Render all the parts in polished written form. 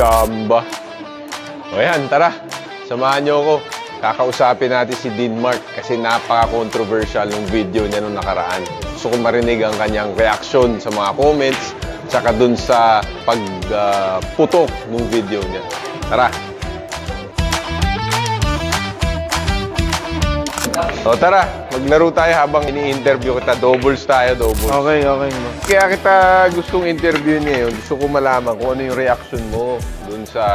Chamba. O yan, tara. Samahan nyo ako. Kakausapin natin si Dean Mark kasi napaka-controversial ng video niya nung nakaraan. Gusto ko marinig ang kanyang reaction sa mga comments tsaka dun sa pagputok ng video niya. Tara! O tara, maglaro tayo habang ini-interview kita. Doubles tayo, doubles. Okay, okay. Kaya kita gustong interview niya yun. Gusto ko malaman kung ano yung reaction mo dun sa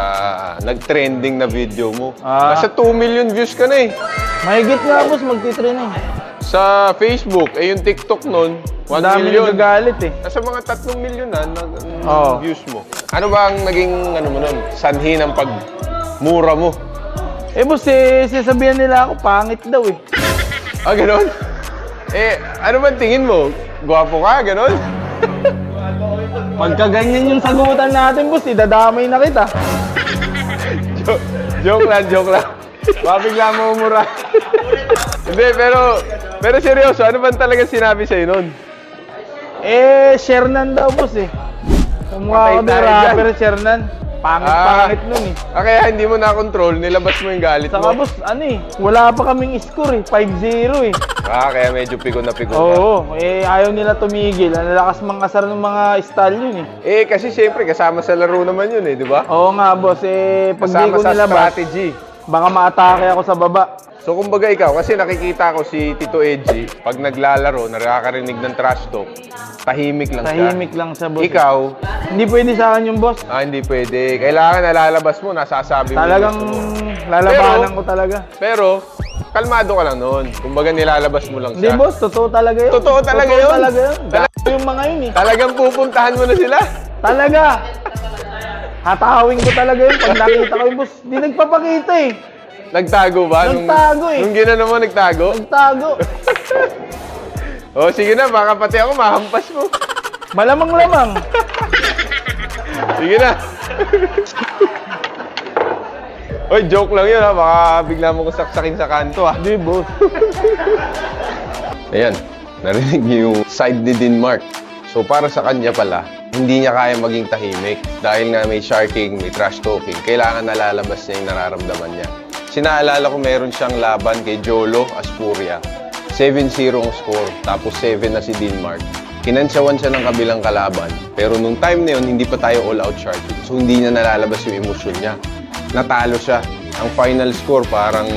nag-trending na video mo. Nasa 2 million views ka na eh. Mahigit nga, boss, magtitrain eh. Sa Facebook, eh yung TikTok nun, 1 Dami million. nagagalit eh. Nasa mga 3 million na views mo. Ano ba ang naging ano mo nun, sanhi ng pagmura mo? Eh, boss, sasabihan nila ako, pangit daw eh. Ah, ganon? Eh, ano ba tingin mo? Gwapo ka, ganon? Pagka ganyan yung sagutan natin, boss, idadamay na kita. Joke lang. Baka mo umura. Hindi, pero seryoso, ano ba talaga sinabi sa'yo nun? Eh, Shernan daw, boss eh. Kumukha ko na rapper, Shernan. Pangit nun eh. Kaya hindi mo na-control, nilabas mo yung galit Saka, mo. boss, ano eh, wala pa kaming score eh, 5-0 eh. Kaya medyo pigo na pigo Oo, eh, ayaw nila tumigil. Ang lakas mangasar ng mga style yun eh. Kasi siyempre, kasama sa laro naman yun eh, di ba? Oo nga, boss, eh, pag di ko nilabas, strategy. baka ma-atake ako sa baba. So kumbaga ikaw, kasi nakikita ko si Tito Edgy, pag naglalaro, nakakarinig ng trash talk, tahimik lang siya. Tahimik lang siya, boss. Ikaw? Hindi pwede sa akin yung boss. Hindi pwede. Kailangan nalalabas mo, nasasabi mo. Talagang lalabanan ko talaga. Pero, kalmado ka lang noon. Kumbaga nilalabas mo lang siya. Hindi, boss, totoo talaga yun. Totoo talaga yun? Totoo talaga yun. Yung mga yun eh. Talagang pupuntahan mo na sila? Talaga. Hatahawin ko talaga yun. Pag nakita ko yung boss, di nagpapakita eh. Nagtago ba? Nagtago eh. Nung ginano mo, nagtago? Nagtago. Sige na, baka pati ako mahampas mo. Malamang-lamang. Sige na. Oy, joke lang yun ha. Baka bigla mo ko saksakin sa kanto ha. Hindi, boss. Ayan, narinig niyo yung side ni Dean Mark. So para sa kanya pala, hindi niya kaya maging tahimik. Dahil nga may sharking, may trash talking, kailangan nalalabas niya yung nararamdaman niya. Sinaalala ko meron siyang laban kay Jolo Aspuria. 7-0 ang score, tapos 7 na si Dean Mark. Kinansyawan siya ng kabilang kalaban. Pero nung time na yun, hindi pa tayo all-out sharking. So hindi niya nalalabas yung emosyon niya. Natalo siya. Ang final score parang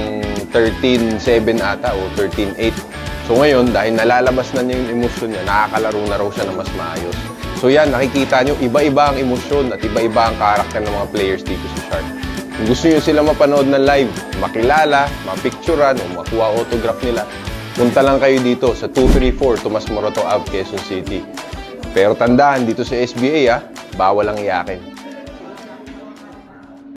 13-7 ata o 13-8. So ngayon, dahil nalalabas na niya yung emosyon niya, nakakalaro na raw siya na mas maayos. So yan, nakikita niyo, iba-iba ang emosyon at iba-iba ang karakter ng mga players dito sa Shark. Kung gusto niyo sila mapanood ng live, makilala, mapicturean o makuha autograph nila, punta lang kayo dito sa 234 Tomas Morato Ave, Quezon City. Pero tandaan, dito sa SBA bawal ang iyakin.